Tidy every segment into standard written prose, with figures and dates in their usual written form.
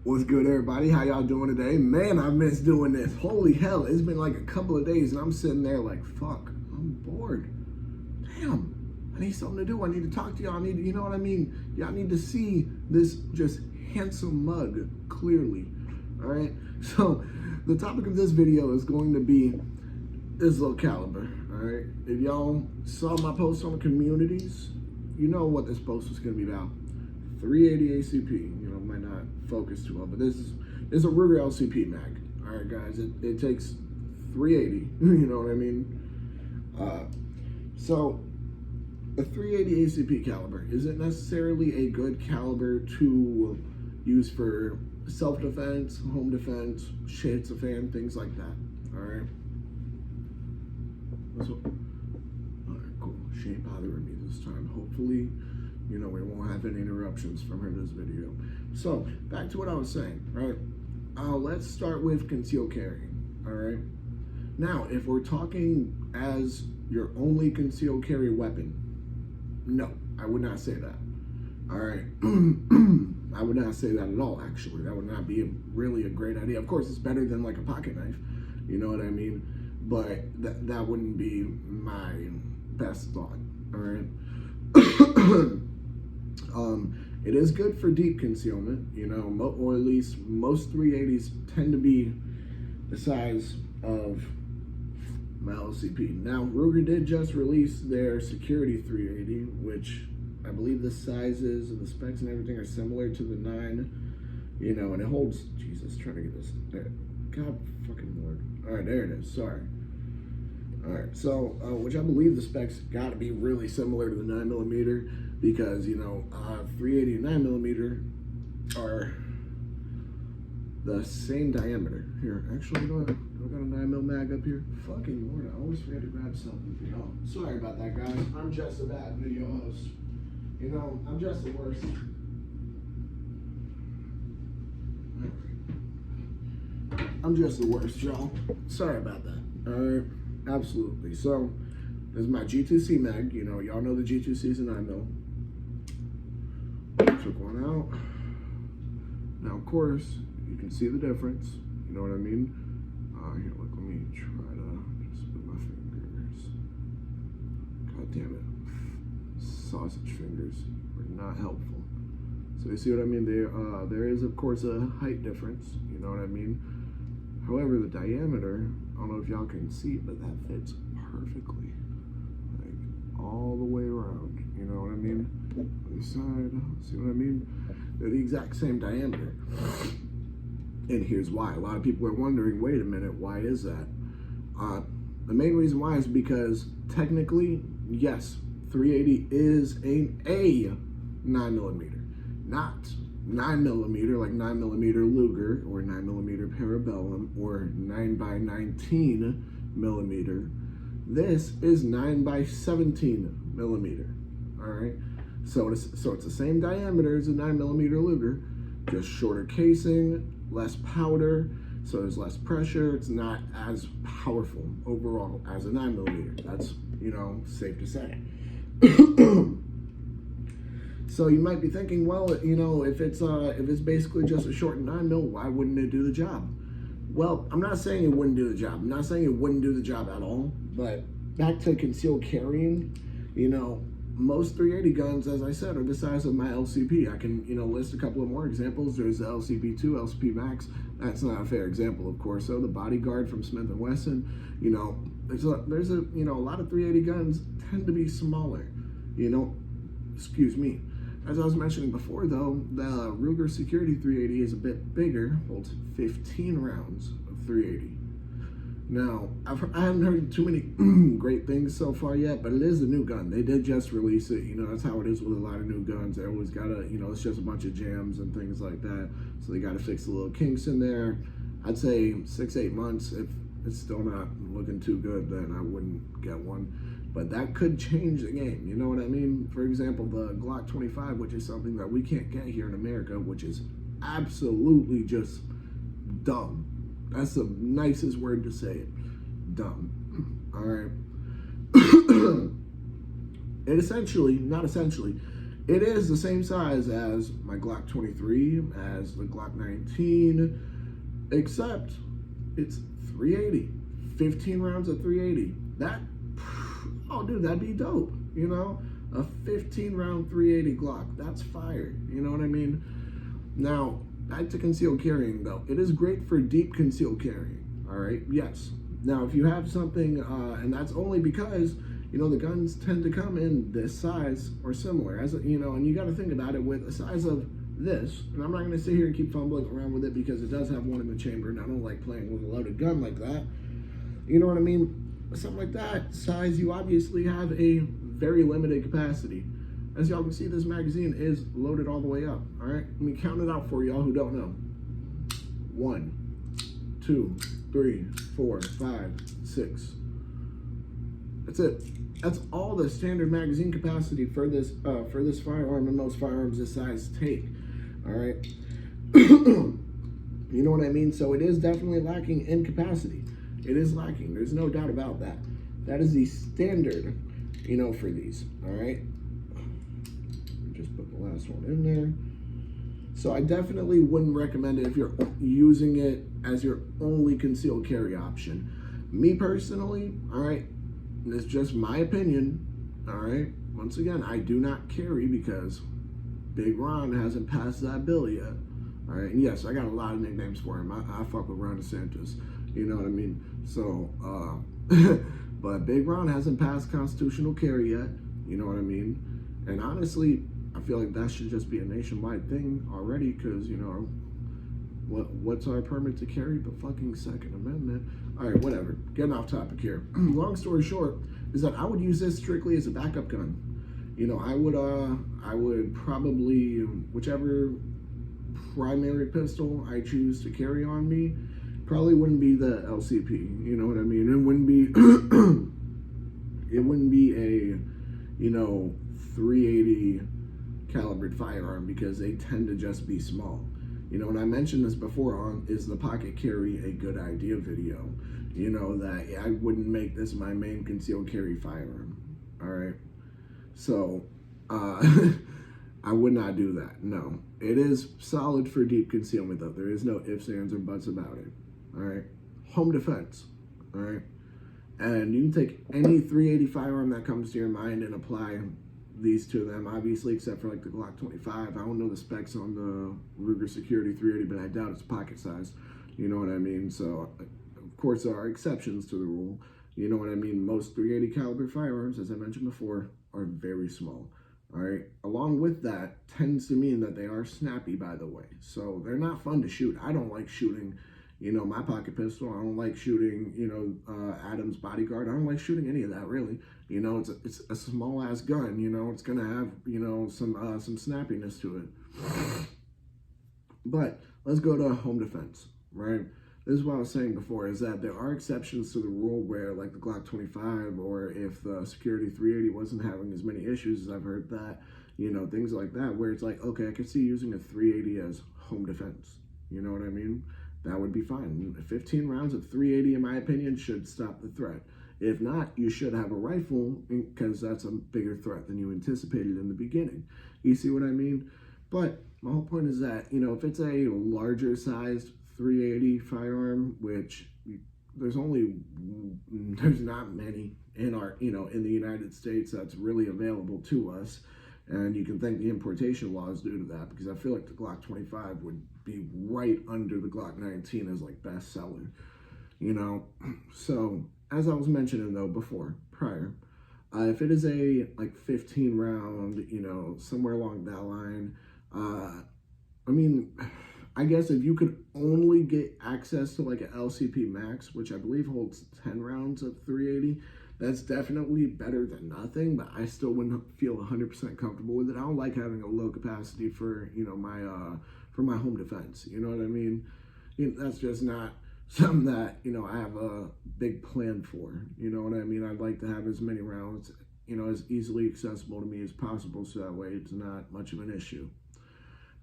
What's good, everybody? How y'all doing today? Man, I miss doing this. Holy hell, it's been like a couple of days and I'm sitting there like, fuck, I'm bored. Damn, I need something to do. I need to talk to y'all. I need, you know what I mean? Y'all need to see this just handsome mug clearly, all right? So the topic of this video is going to be this little caliber, all right? If y'all saw my post on the communities, you know what this post was going to be about. 380 ACP, you know, might not focus too well, but this is a Ruger LCP mag. All right, guys, it takes 380, you know what I mean? So the 380 ACP caliber isn't necessarily a good caliber to use for self-defense, home defense, shits a fan, things like that. All right. All right, cool. She ain't bothering me this time. Hopefully, you know, we won't have any interruptions from her in this video. So, back to what I was saying, right? Let's start with concealed carrying, all right? Now, if we're talking as your only concealed carry weapon, no, I would not say that, all right? I would not say that at all, actually. That would not be really a great idea. Of course, it's better than like a pocket knife, you know what I mean? But that wouldn't be my best thought, all right? It is good for deep concealment, you know, or at least most 380s tend to be the size of my LCP. Now, Ruger did just release their security 380, which I believe the sizes and the specs and everything are similar to the 9, you know, and it holds, Jesus, trying to get this there. God fucking Lord. All right, there it is, sorry. All right, so, which I believe the specs got to be really similar to the 9mm, because, you know, 380 and 9mm are the same diameter. Here, actually, you know what? I got a 9mm mag up here. Fucking Lord, I always forget to grab something for y'all. Sorry about that, guys. I'm just a bad video host. You know, I'm just the worst. I'm just the worst, y'all. Sorry about that. All right, absolutely. So, this is my G2C mag. You know, y'all know the G2C is a 9mm. Took one out. Now, of course, you can see the difference. You know what I mean? Here, look, let me try to just put my fingers. God damn it. Sausage fingers are not helpful. So you see what I mean? There is, of course, a height difference. You know what I mean? However, the diameter, I don't know if y'all can see, but that fits perfectly. Like, all the way around. You know what I mean? Other side, see what I mean? They're the exact same diameter. And here's why. A lot of people are wondering, wait a minute, why is that? The main reason why is because technically, yes, 380 is a 9mm, not 9mm like 9mm Luger or 9mm Parabellum or 9x19mm. This is 9x17mm. All right, so it's the same diameter as a 9mm Luger, just shorter casing, less powder, so there's less pressure. It's not as powerful overall as a 9mm. That's, you know, safe to say. So you might be thinking, well, you know, if it's basically just a shortened 9mm, why wouldn't it do the job? Well, I'm not saying it wouldn't do the job. I'm not saying it wouldn't do the job at all. But back to concealed carrying, you know, most 380 guns, as I said, are the size of my LCP. I can, you know, list a couple of more examples. There's the LCP2, LCP Max. That's not a fair example, of course. So the Bodyguard from Smith & Wesson, you know, there's a you know, a lot of 380 guns tend to be smaller, you know, excuse me. As I was mentioning before, though, the Ruger Security 380 is a bit bigger, holds 15 rounds of 380. Now, I haven't heard too many great things so far yet, but it is a new gun. They did just release it. You know, that's how it is with a lot of new guns. They always gotta, you know, it's just a bunch of jams and things like that. So they gotta fix the little kinks in there. I'd say 6-8 months. If it's still not looking too good, then I wouldn't get one. But that could change the game, you know what I mean? For example, the Glock 25, which is something that we can't get here in America, which is absolutely just dumb. That's the nicest word to say it. Dumb. All right. It essentially, not essentially, It is the same size as my Glock 23, as the Glock 19, except it's 380. 15 rounds of 380. That, oh dude, that'd be dope, you know? A 15 round 380 Glock, that's fire, you know what I mean? Now, back to concealed carrying though. It is great for deep concealed carrying, all right? Yes. Now, if you have something, and that's only because, you know, the guns tend to come in this size or similar, as you know, and you got to think about it with a size of this, and I'm not going to sit here and keep fumbling around with it because it does have one in the chamber, and I don't like playing with a loaded gun like that. You know what I mean? Something like that size, you obviously have a very limited capacity. As y'all can see, this magazine is loaded all the way up, all right? Let me count it out for y'all who don't know. 1, 2, 3, 4, 5, 6. That's it. That's all the standard magazine capacity for this firearm, and most firearms this size take, all right? You know what I mean? So it is definitely lacking in capacity. It is lacking. There's no doubt about that. That is the standard, you know, for these, all right? Just put the last one in there. So I definitely wouldn't recommend it if you're using it as your only concealed carry option. Me personally, all right, and it's just my opinion, all right? Once again, I do not carry because Big Ron hasn't passed that bill yet, all right? And yes, I got a lot of nicknames for him. I fuck with Ron DeSantis, you know what I mean? So, but Big Ron hasn't passed constitutional carry yet, you know what I mean? And honestly, I feel like that should just be a nationwide thing already, because, you know, what's our permit to carry? The fucking Second Amendment. All right, whatever. Getting off topic here. Long story short is that I would use this strictly as a backup gun. You know, I would probably, whichever primary pistol I choose to carry on me, probably wouldn't be the LCP. You know what I mean? It wouldn't be, it wouldn't be a, you know, 380 calibered firearm, because they tend to just be small. You know, and I mentioned this before on Is the Pocket Carry a Good Idea video, you know, that I wouldn't make this my main concealed carry firearm, all right? So, I would not do that, no. It is solid for deep concealment, though. There is no ifs, ands, or buts about it, all right? Home defense, all right? And you can take any 380 firearm that comes to your mind and apply these to them, obviously, except for like the Glock 25. I don't know the specs on the Ruger Security 380, but I doubt it's pocket size. You know what I mean? So, of course, there are exceptions to the rule. You know what I mean? Most 380 caliber firearms, as I mentioned before, are very small. All right. Along with that, tends to mean that they are snappy, by the way. So they're not fun to shoot. I don't like shooting, you know, my pocket pistol. I don't like shooting, you know, Adam's bodyguard. I don't like shooting any of that, really. You know, it's a small ass gun. You know, it's gonna have, you know, some snappiness to it. But let's go to home defense, right? This is what I was saying before, is that there are exceptions to the rule where, like the Glock 25, or if the Security 380 wasn't having as many issues as I've heard that, you know, things like that, where it's like, okay, I could see using a 380 as home defense. You know what I mean? That would be fine. 15 rounds of 380, in my opinion, should stop the threat. If not, you should have a rifle, because that's a bigger threat than you anticipated in the beginning. You see what I mean? But my whole point is that, you know, if it's a larger sized 380 firearm, which there's not many in our, you know, in the United States that's really available to us. And you can thank the importation laws due to that, because I feel like the Glock 25 would be right under the Glock 19 as like bestseller, you know? So as I was mentioning though prior, if it is a like 15 round, you know, somewhere along that line, I mean, I guess if you could only get access to like an LCP Max, which I believe holds 10 rounds of 380, that's definitely better than nothing, but I still wouldn't feel 100% comfortable with it. I don't like having a low capacity for, you know, my home defense. You know what I mean? You know, that's just not something that, you know, I have a big plan for. You know what I mean? I'd like to have as many rounds, you know, as easily accessible to me as possible, so that way it's not much of an issue.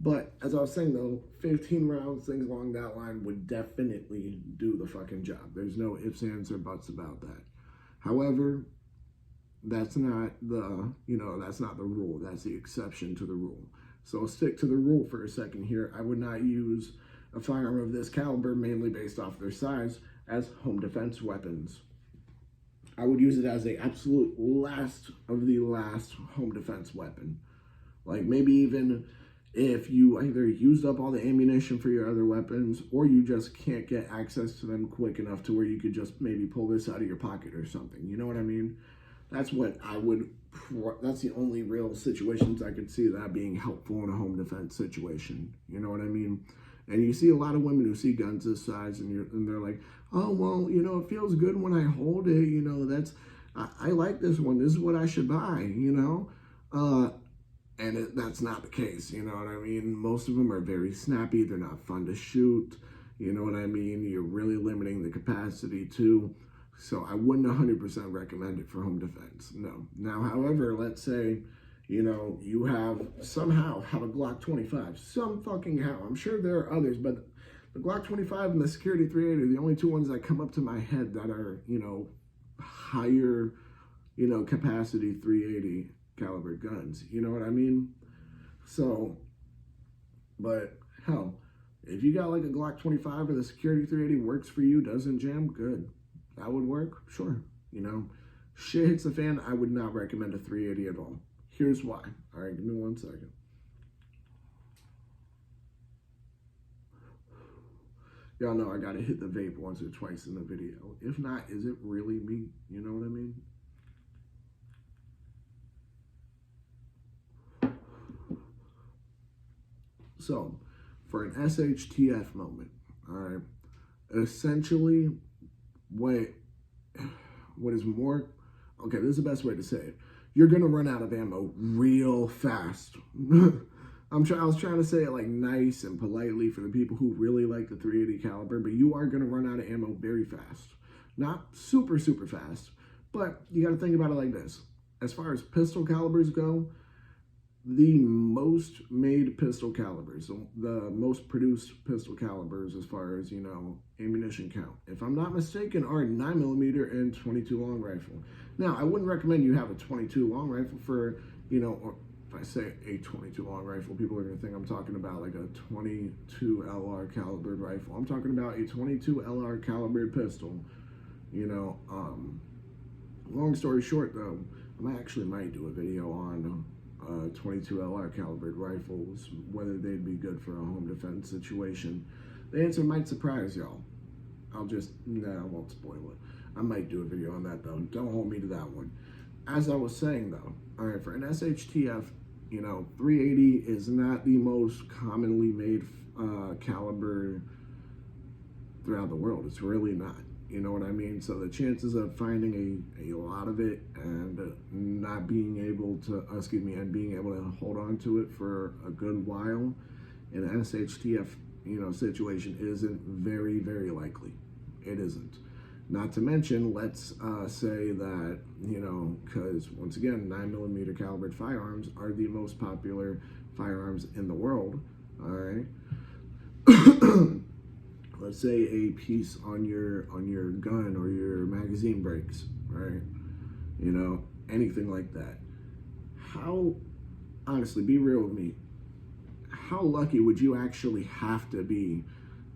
But as I was saying though, 15 rounds, things along that line would definitely do the fucking job. There's no ifs, ands, or buts about that. However, that's not the, that's not the rule. That's the exception to the rule. So I'll stick to the rule for a second here. I would not use a firearm of this caliber, mainly based off their size, as home defense weapons. I would use it as the absolute last of the last home defense weapon. Like maybe even if you either used up all the ammunition for your other weapons, or you just can't get access to them quick enough to where you could just maybe pull this out of your pocket or something. You know what I mean? That's what I would, that's the only real situations I could see that being helpful in a home defense situation. You know what I mean? And you see a lot of women who see guns this size and they're like, oh, well, it feels good when I hold it. I like this one. This is what I should buy, And that's not the case, you know what I mean? Most of them are very snappy. They're not fun to shoot. You know what I mean? You're really limiting the capacity too. So I wouldn't 100% recommend it for home defense. No. Now, however, let's say, you somehow have a Glock 25. Some fucking how. I'm sure there are others, but the Glock 25 and the Security 380 are the only two ones that come up to my head that are, higher, capacity 380 caliber guns. You know what I mean? So, but hell, if you got like a Glock 25 or the Security 380 works for you, doesn't jam, good. That would work, sure. Shit hits the fan, I would not recommend a 380 at all. Here's why. All right, give me 1 second. Y'all know I gotta hit the vape once or twice in the video. If not, is it really me? You know what I mean? So, for an SHTF moment, all right, essentially, what is more, okay, this is the best way to say it. You're going to run out of ammo real fast. I was trying to say it like nice and politely for the people who really like the 380 caliber, but you are going to run out of ammo very fast. Not super, super fast, but you got to think about it like this. As far as pistol calibers go, the most made pistol calibers, the most produced pistol calibers as far as, ammunition count, if I'm not mistaken, are 9mm and 22 long rifle. Now, I wouldn't recommend you have a 22 long rifle for, or if I say a 22 long rifle, people are going to think I'm talking about like a 22 LR calibered rifle. I'm talking about a 22 LR calibered pistol, long story short, though, I actually might do a video on 22 LR calibered rifles, whether they'd be good for a home defense situation. The answer might surprise y'all. I won't spoil it. I might do a video on that though. Don't hold me to that one. As I was saying though, all right, for an SHTF, 380 is not the most commonly made caliber throughout the world. It's really not. You know what I mean? So the chances of finding a lot of it and not being able to, and being able to hold on to it for a good while in an SHTF, situation isn't very, very likely. It isn't. Not to mention, let's say that, because once again, 9mm calibered firearms are the most popular firearms in the world, all right? Let's say a piece on your gun or your magazine breaks, right? Anything like that. How, honestly, be real with me, how lucky would you actually have to be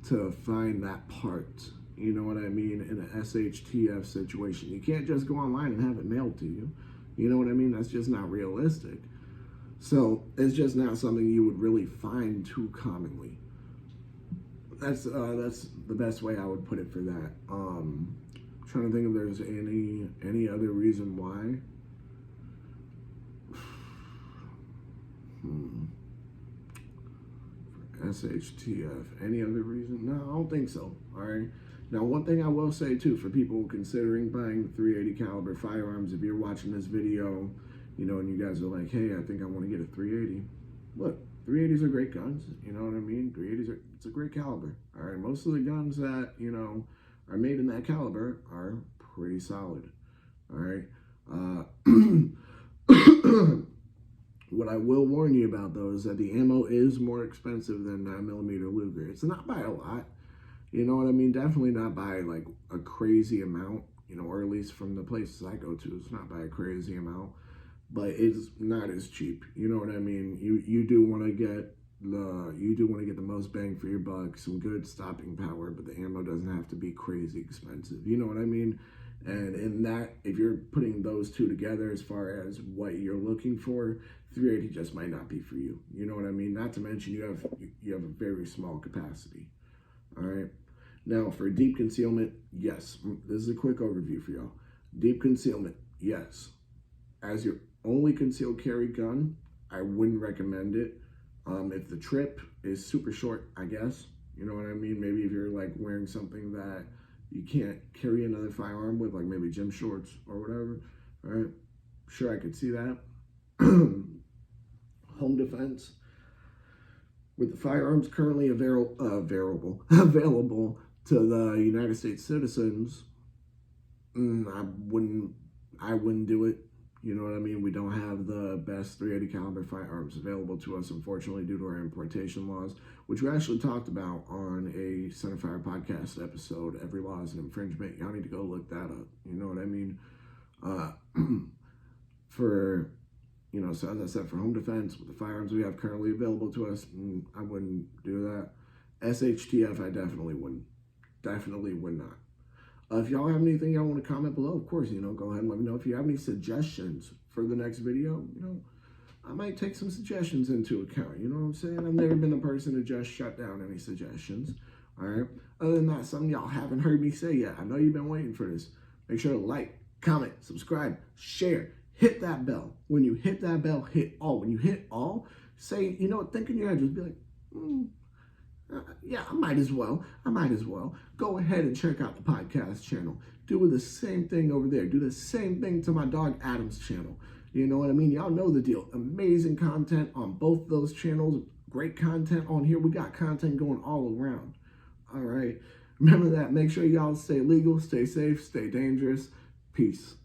to find that part? You know what I mean? In an SHTF situation. You can't just go online and have it mailed to you. You know what I mean? That's just not realistic. So it's just not something you would really find too commonly. That's the best way I would put it for that. Trying to think if there's any other reason why. For SHTF, any other reason? No, I don't think so. All right. Now, one thing I will say too, for people considering buying 380 caliber firearms, if you're watching this video, and you guys are like, hey, I think I want to get a 380. Look, 380s are great guns, you know what I mean? 380s it's a great caliber, all right? Most of the guns that, are made in that caliber are pretty solid, all right? What I will warn you about, though, is that the ammo is more expensive than 9mm Luger. It's not by a lot, you know what I mean? Definitely not by, like, a crazy amount. or at least from the places I go to, it's not by a crazy amount, but it's not as cheap. You know what I mean? You do want to get the most bang for your buck, some good stopping power, but the ammo doesn't have to be crazy expensive. You know what I mean? And in that, if you're putting those two together as far as what you're looking for, 380 just might not be for you. You know what I mean? Not to mention you have a very small capacity. All right. Now for deep concealment, yes. This is a quick overview for y'all. Deep concealment, yes. As your only concealed carry gun, I wouldn't recommend it. If the trip is super short, I guess. You know what I mean? Maybe if you're like wearing something that you can't carry another firearm with, like maybe gym shorts or whatever, right? Sure, I could see that. Home defense. With the firearms currently available to the United States citizens, I wouldn't do it. You know what I mean? We don't have the best .380 caliber firearms available to us, unfortunately, due to our importation laws, which we actually talked about on a Centerfire podcast episode. Every law is an infringement. Y'all need to go look that up. You know what I mean? So as I said, for home defense, with the firearms we have currently available to us, I wouldn't do that. SHTF, I definitely wouldn't. Definitely would not. If y'all have anything y'all want to comment below, of course, go ahead and let me know. If you have any suggestions for the next video, I might take some suggestions into account. You know what I'm saying? I've never been the person to just shut down any suggestions. All right. Other than that, something y'all haven't heard me say yet. I know you've been waiting for this. Make sure to like, comment, subscribe, share, hit that bell. When you hit that bell, hit all. When you hit all, say, think in your head, just be like, yeah, I might as well. Go ahead and check out the podcast channel. Do the same thing over there. Do the same thing to my dog Adam's channel. You know what I mean? Y'all know the deal. Amazing content on both those channels. Great content on here. We got content going all around. All right. Remember that. Make sure y'all stay legal, stay safe, stay dangerous. Peace.